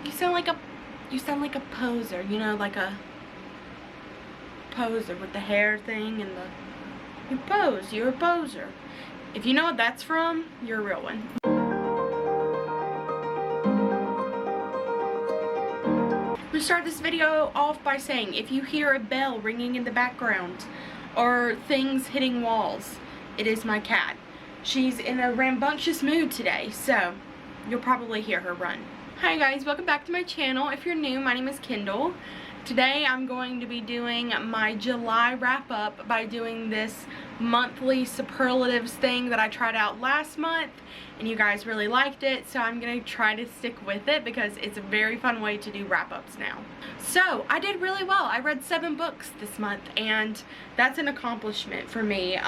You sound like a poser, you know, like a poser with the hair thing and the, you pose, you're a poser. If you know what that's from, you're a real one. I'm gonna start this video off by saying, if you hear a bell ringing in the background or things hitting walls, it is my cat. She's in a rambunctious mood today, so you'll probably hear her run. Hi guys, welcome back to my channel. If you're new, my name is Kendall. Today I'm going to be doing my July wrap up by doing this monthly superlatives thing that I tried out last month and you guys really liked it, so I'm going to try to stick with it because it's a very fun way to do wrap ups now. So I did really well. I read 7 books this month and that's an accomplishment for me,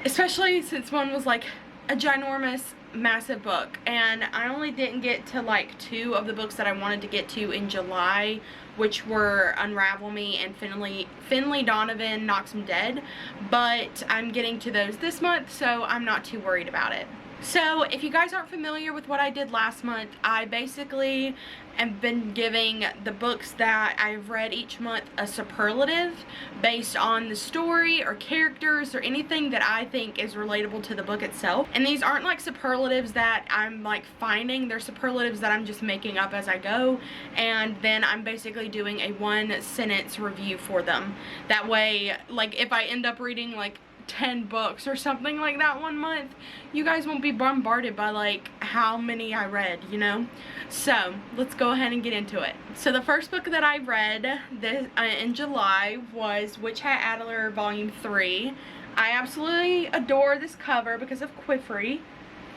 especially since one was like a ginormous massive book, and I only didn't get to like 2 of the books that I wanted to get to in July, which were Unravel Me and Finley Donovan Knocks 'Em Dead, but I'm getting to those this month, so I'm not too worried about it. So if you guys aren't familiar with what I did last month, I basically have been giving the books that I've read each month a superlative based on the story or characters or anything that I think is relatable to the book itself. And these aren't like superlatives that I'm like finding, they're superlatives that I'm just making up as I go, and then I'm basically doing a 1-sentence review for them. That way, like if I end up reading like 10 books or something like that one month, you guys won't be bombarded by like how many I read, you know. So let's go ahead and get into it. So the first book that I read this in July was Hat Adler Volume 3. I absolutely adore this cover because of Quiffery.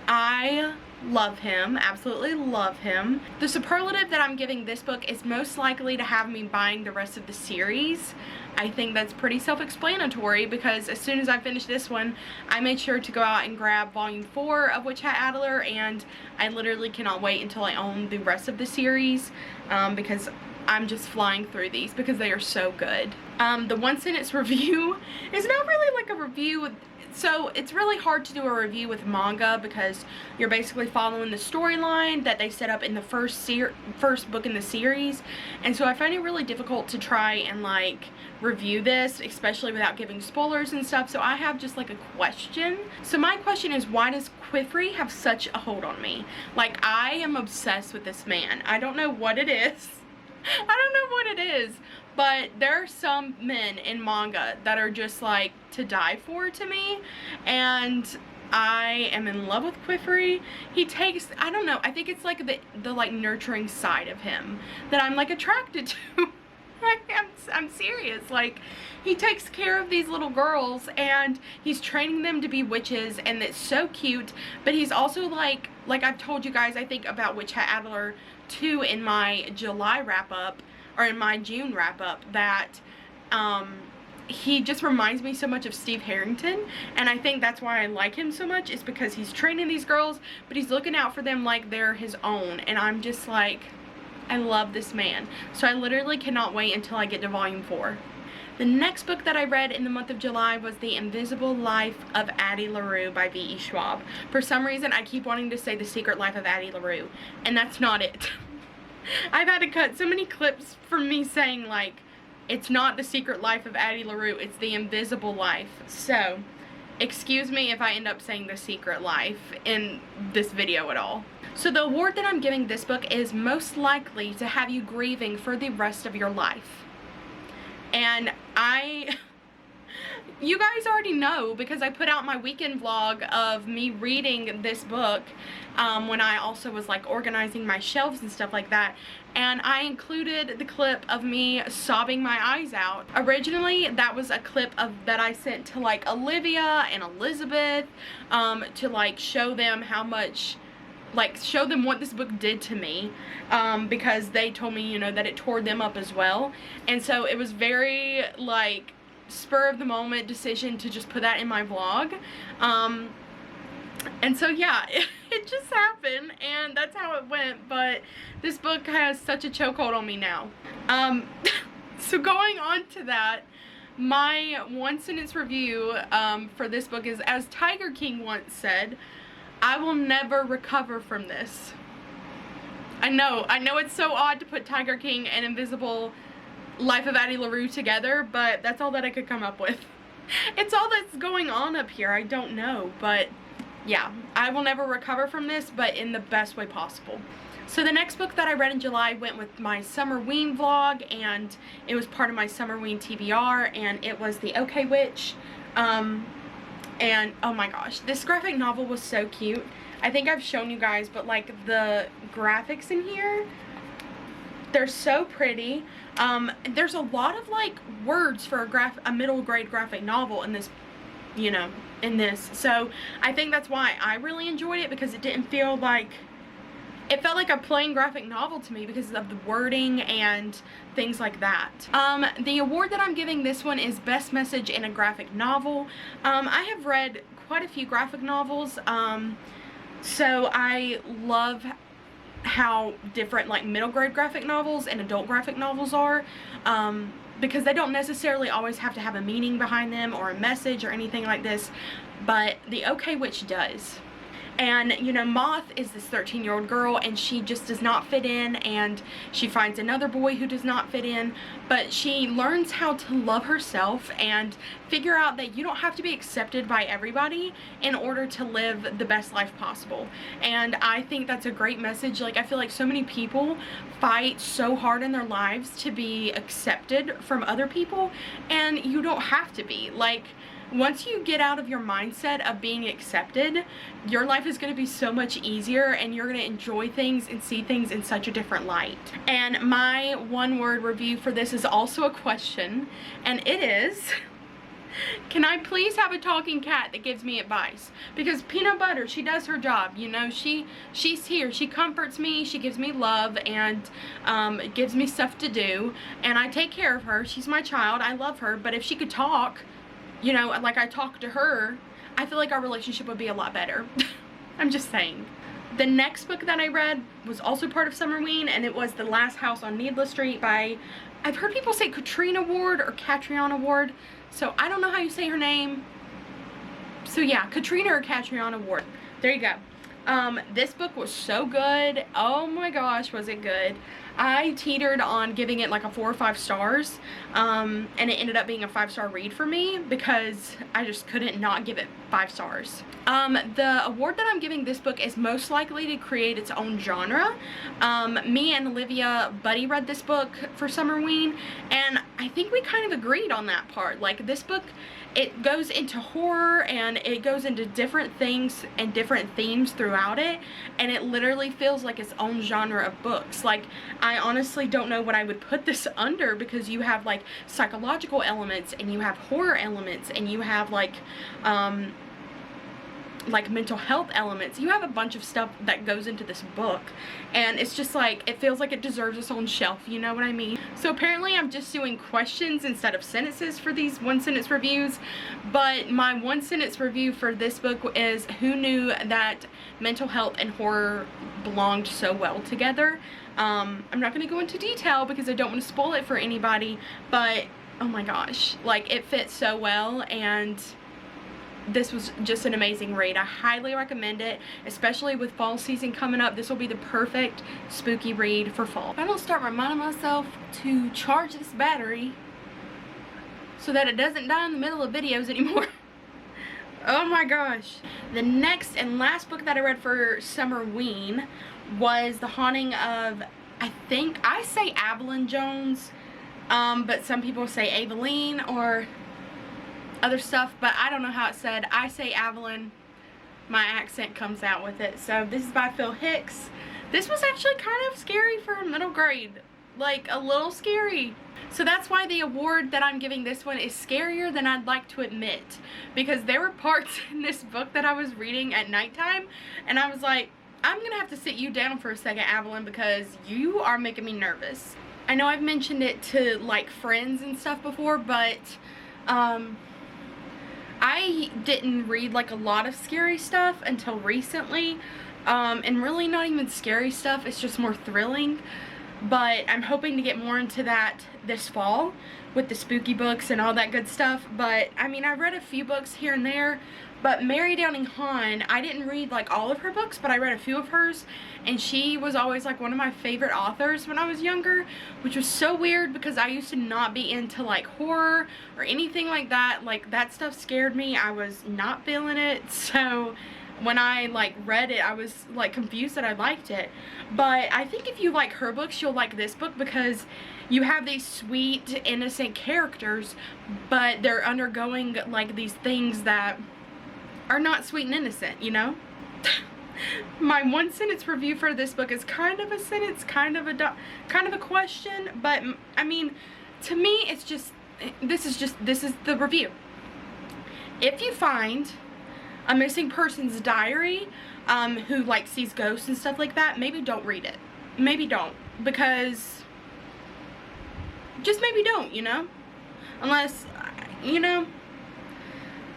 I love him, absolutely love him. The superlative that I'm giving this book is most likely to have me buying the rest of the series. I think that's pretty self-explanatory because as soon as I finished this one, I made sure to go out and grab Volume 4 of Hat Adler, and I literally cannot wait until I own the rest of the series because I'm just flying through these because they are so good. The 1-sentence review is not really like a review. So it's really hard to do a review with manga because you're basically following the storyline that they set up in the first book in the series, and so I find it really difficult to try and like review this, especially without giving spoilers and stuff. So I have just like a question. So my question is, why does Quiffery have such a hold on me? Like, I am obsessed with this man. I don't know what it is. I don't know what it is, but there are some men in manga that are just like to die for to me, and I am in love with Quiffery. He takes, I don't know, I think it's like the like nurturing side of him that I'm like attracted to. I'm serious. Like, he takes care of these little girls and he's training them to be witches, and it's so cute. But he's also like I've told you guys, I think, about Hat Adler 2 in my July wrap up, or in my June wrap up, that he just reminds me so much of Steve Harrington, and I think that's why I like him so much, is because he's training these girls, but he's looking out for them like they're his own, and I'm just like, I love this man. So I literally cannot wait until I get to Volume 4. The next book that I read in the month of July was The Invisible Life of Addie LaRue by V.E. Schwab. For some reason, I keep wanting to say The Secret Life of Addie LaRue, and that's not it. I've had to cut so many clips from me saying like, it's not The Secret Life of Addie LaRue, it's The Invisible Life. So, excuse me if I end up saying The Secret Life in this video at all. So the award that I'm giving this book is most likely to have you grieving for the rest of your life. And you guys already know because I put out my weekend vlog of me reading this book when I also was like organizing my shelves and stuff like that, and I included the clip of me sobbing my eyes out. Originally that was a clip that I sent to like Olivia and Elizabeth to like show them how much, like show them what this book did to me, because they told me, you know, that it tore them up as well. And so it was very like spur of the moment decision to just put that in my vlog. And so yeah, it just happened and that's how it went, but this book has such a chokehold on me now. So going on to that, my 1-sentence review for this book is, as Tiger King once said, I will never recover from this. I know it's so odd to put Tiger King and Invisible Life of Addie LaRue together, but that's all that I could come up with. It's all that's going on up here. I don't know, but yeah, I will never recover from this, but in the best way possible. So the next book that I read in July went with my Summerween vlog, and it was part of my Summerween TBR, and it was The OK Witch. And oh my gosh, this graphic novel was so cute. I think I've shown you guys, but like the graphics in here, they're so pretty. There's a lot of like words for a middle grade graphic novel in this, you know, in this. So I think that's why I really enjoyed it, because it didn't feel like, it felt like a plain graphic novel to me because of the wording and things like that. The award that I'm giving this one is Best Message in a Graphic Novel. I have read quite a few graphic novels, so I love how different like middle grade graphic novels and adult graphic novels are, because they don't necessarily always have to have a meaning behind them or a message or anything like this, but The OK Witch does. And, you know, Moth is this 13-year-old girl, and she just does not fit in, and she finds another boy who does not fit in, but she learns how to love herself and figure out that you don't have to be accepted by everybody in order to live the best life possible. And I think that's a great message. Like, I feel like so many people fight so hard in their lives to be accepted from other people, and you don't have to be. Like, once you get out of your mindset of being accepted, your life is going to be so much easier, and you're going to enjoy things and see things in such a different light. And my one-word review for this is also a question, and it is, can I please have a talking cat that gives me advice? Because Peanut Butter, she does her job, you know, she's here, she comforts me, she gives me love, and gives me stuff to do, and I take care of her. She's my child, I love her, but if she could talk, you know, like I talk to her, I feel like our relationship would be a lot better. I'm just saying. The next book that I read was also part of Summerween, and it was The Last House on Needless Street by, I've heard people say Katrina Ward or Catriona Ward, so I don't know how you say her name. So yeah, Katrina or Catriona Ward. There you go. This book was so good. Oh my gosh, was it good. I teetered on giving it like a 4 or 5 stars, and it ended up being a 5-star read for me because I just couldn't not give it 5 stars. The award that I'm giving this book is most likely to create its own genre. Me and Olivia buddy read this book for Summerween, and I think we kind of agreed on that part. Like, this book, it goes into horror, and it goes into different things and different themes throughout it, and it literally feels like its own genre of books. Like, I honestly don't know what I would put this under, because you have like psychological elements, and you have horror elements, and you have like mental health elements. You have a bunch of stuff that goes into this book, and it's just like, it feels like it deserves its own shelf, you know what I mean? So apparently I'm just doing questions instead of sentences for these 1-sentence reviews, but my 1-sentence review for this book is, who knew that mental health and horror belonged so well together? I'm not going to go into detail because I don't want to spoil it for anybody, but oh my gosh, like, it fits so well, and this was just an amazing read. I highly recommend it, especially with fall season coming up. This will be the perfect spooky read for fall. I don't start reminding myself to charge this battery so that it doesn't die in the middle of videos anymore. Oh my gosh. The next and last book that I read for Summerween was The Haunting of, I say Evelyn Jones, but some people say Evelyn or other stuff, but I don't know how it's said. I say Evelyn. My accent comes out with it. So this is by Phil Hicks. This was actually kind of scary for middle grade. Like, a little scary. So that's why the award that I'm giving this one is scarier than I'd like to admit, because there were parts in this book that I was reading at nighttime, and I was like, I'm gonna have to sit you down for a second, Evelyn, because you are making me nervous. I know I've mentioned it to like friends and stuff before, but I didn't read like a lot of scary stuff until recently, and really not even scary stuff, it's just more thrilling. But I'm hoping to get more into that this fall with the spooky books and all that good stuff. But I mean, I read a few books here and there, But Mary Downing Hahn, I didn't read like all of her books, but I read a few of hers, and she was always like one of my favorite authors when I was younger, which was so weird because I used to not be into like horror or anything like that. Like that stuff scared me. I was not feeling it. So when I like read it, I was like confused that I liked it. But I think if you like her books, you'll like this book because you have these sweet, innocent characters, but they're undergoing like these things that are not sweet and innocent, you know? My one sentence review for this book is kind of a sentence, kind of a question, but I mean, to me, it's just, this is the review. If you find a missing person's diary, who like sees ghosts and stuff like that, maybe don't read it. Maybe don't, because just maybe don't, you know? Unless, you know,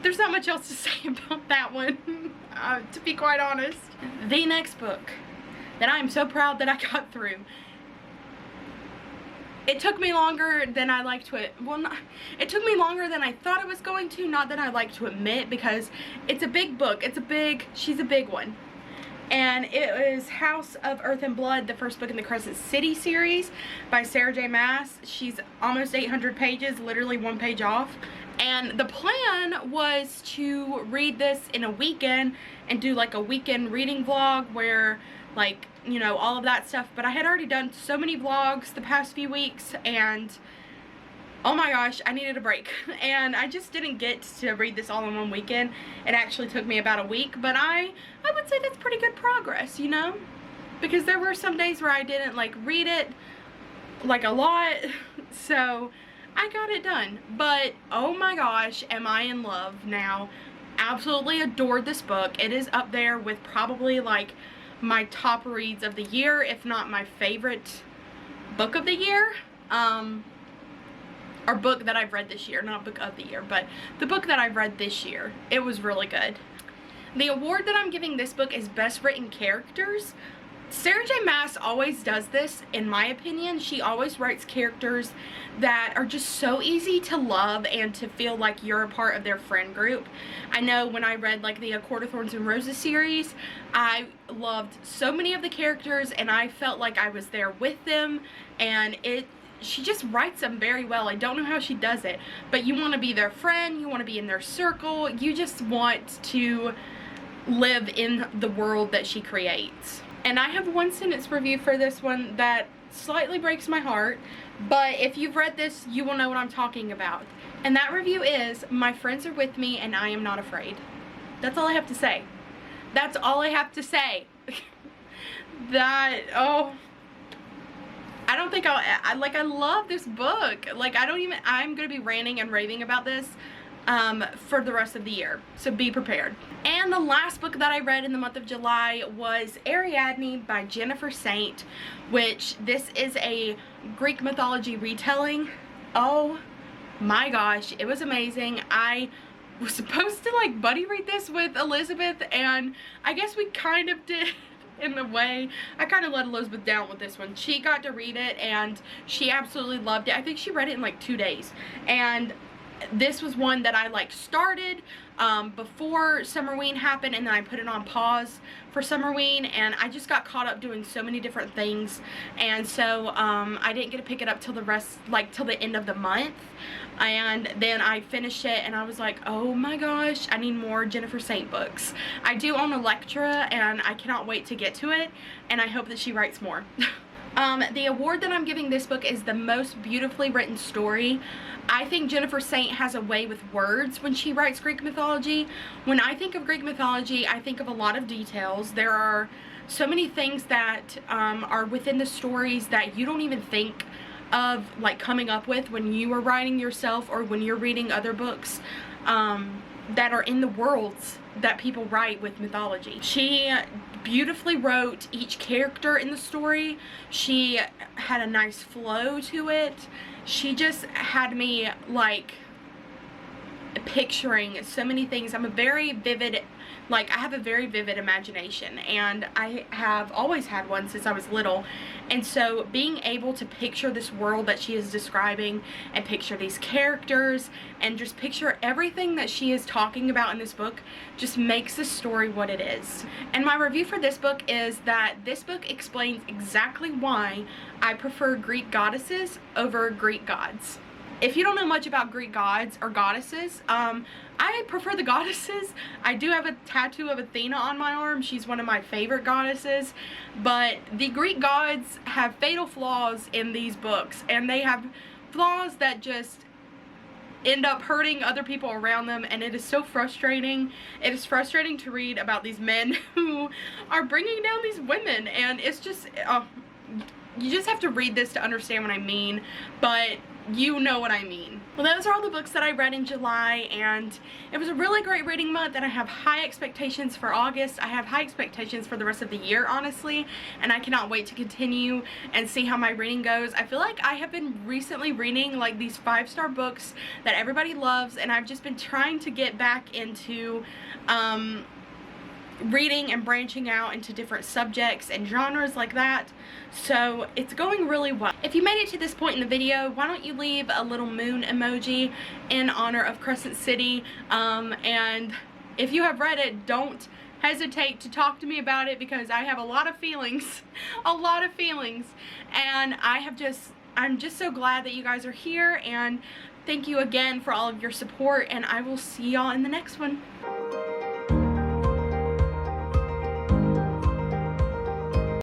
there's not much else to say about that one, to be quite honest. The next book that I am so proud that I got through. It took me longer than I like to, it took me longer than I thought it was going to, not that I like to admit, because it's a big book. She's a big one. And it is House of Earth and Blood, the first book in the Crescent City series by Sarah J. Maas. She's almost 800 pages, literally one page off. And the plan was to read this in a weekend and do like a weekend reading vlog where like, you know, all of that stuff. But I had already done so many vlogs the past few weeks, and oh my gosh, I needed a break. And I just didn't get to read this all in one weekend. It actually took me about a week, but I would say that's pretty good progress, you know? Because there were some days where I didn't like read it like a lot, so I got it done. But oh my gosh, am I in love now. Absolutely adored this book. It is up there with probably like my top reads of the year, if not my favorite book of the year. Or book that I've read this year, not book of the year, but the book that I've read this year. It was really good. The award that I'm giving this book is Best Written Characters. Sarah J. Maas always does this, in my opinion. She always writes characters that are just so easy to love and to feel like you're a part of their friend group. I know when I read like the A Court of Thorns and Roses series, I loved so many of the characters and I felt like I was there with them, and she just writes them very well. I don't know how she does it, but you want to be their friend, you want to be in their circle, you just want to live in the world that she creates. And I have one sentence review for this one that slightly breaks my heart, but if you've read this, you will know what I'm talking about. And that review is, my friends are with me and I am not afraid. That's all I have to say. That's all I have to say. Oh, I don't think I love this book. Like, I'm going to be ranting and raving about this for the rest of the year, so be prepared. And the last book that I read in the month of July was Ariadne by Jennifer Saint, which this is a Greek mythology retelling. Oh my gosh, it was amazing. I was supposed to like buddy read this with Elizabeth, and I guess we kind of did. In a way, I kind of let Elizabeth down with this one. She got to read it and she absolutely loved it. I think she read it in like 2 days, and this was one that I like started before Summerween happened, and then I put it on pause for Summerween, and I just got caught up doing so many different things, and so I didn't get to pick it up till till the end of the month. And then I finished it and I was like, oh my gosh, I need more Jennifer Saint books. I do own Electra and I cannot wait to get to it, and I hope that she writes more. The award that I'm giving this book is the most beautifully written story. I think Jennifer Saint has a way with words when she writes Greek mythology. When I think of Greek mythology, I think of a lot of details. There are so many things that are within the stories that you don't even think of like coming up with when you are writing yourself or when you're reading other books that are in the worlds that people write with mythology. She beautifully wrote each character in the story. She had a nice flow to it. She just had me like picturing so many things. I'm a very vivid Like, I have a very vivid imagination, and I have always had one since I was little. And so being able to picture this world that she is describing, and picture these characters, and just picture everything that she is talking about in this book, just makes the story what it is. And my review for this book is that this book explains exactly why I prefer Greek goddesses over Greek gods. If you don't know much about Greek gods or goddesses, I prefer the goddesses. I do have a tattoo of Athena on my arm. She's one of my favorite goddesses. But the Greek gods have fatal flaws in these books, and they have flaws that just end up hurting other people around them, and it is so frustrating. It is frustrating to read about these men who are bringing down these women, and it's just, you just have to read this to understand what I mean, but you know what I mean. Well, those are all the books that I read in July, and it was a really great reading month, and I have high expectations for August. I have high expectations for the rest of the year, honestly, and I cannot wait to continue and see how my reading goes. I feel like I have been recently reading like these 5-star books that everybody loves, and I've just been trying to get back into reading and branching out into different subjects and genres like that. So it's going really well. If you made it to this point in the video, why don't you leave a little moon emoji in honor of Crescent City, and if you have read it, don't hesitate to talk to me about it, because I have a lot of feelings, and I'm just so glad that you guys are here, and thank you again for all of your support, and I will see y'all in the next one.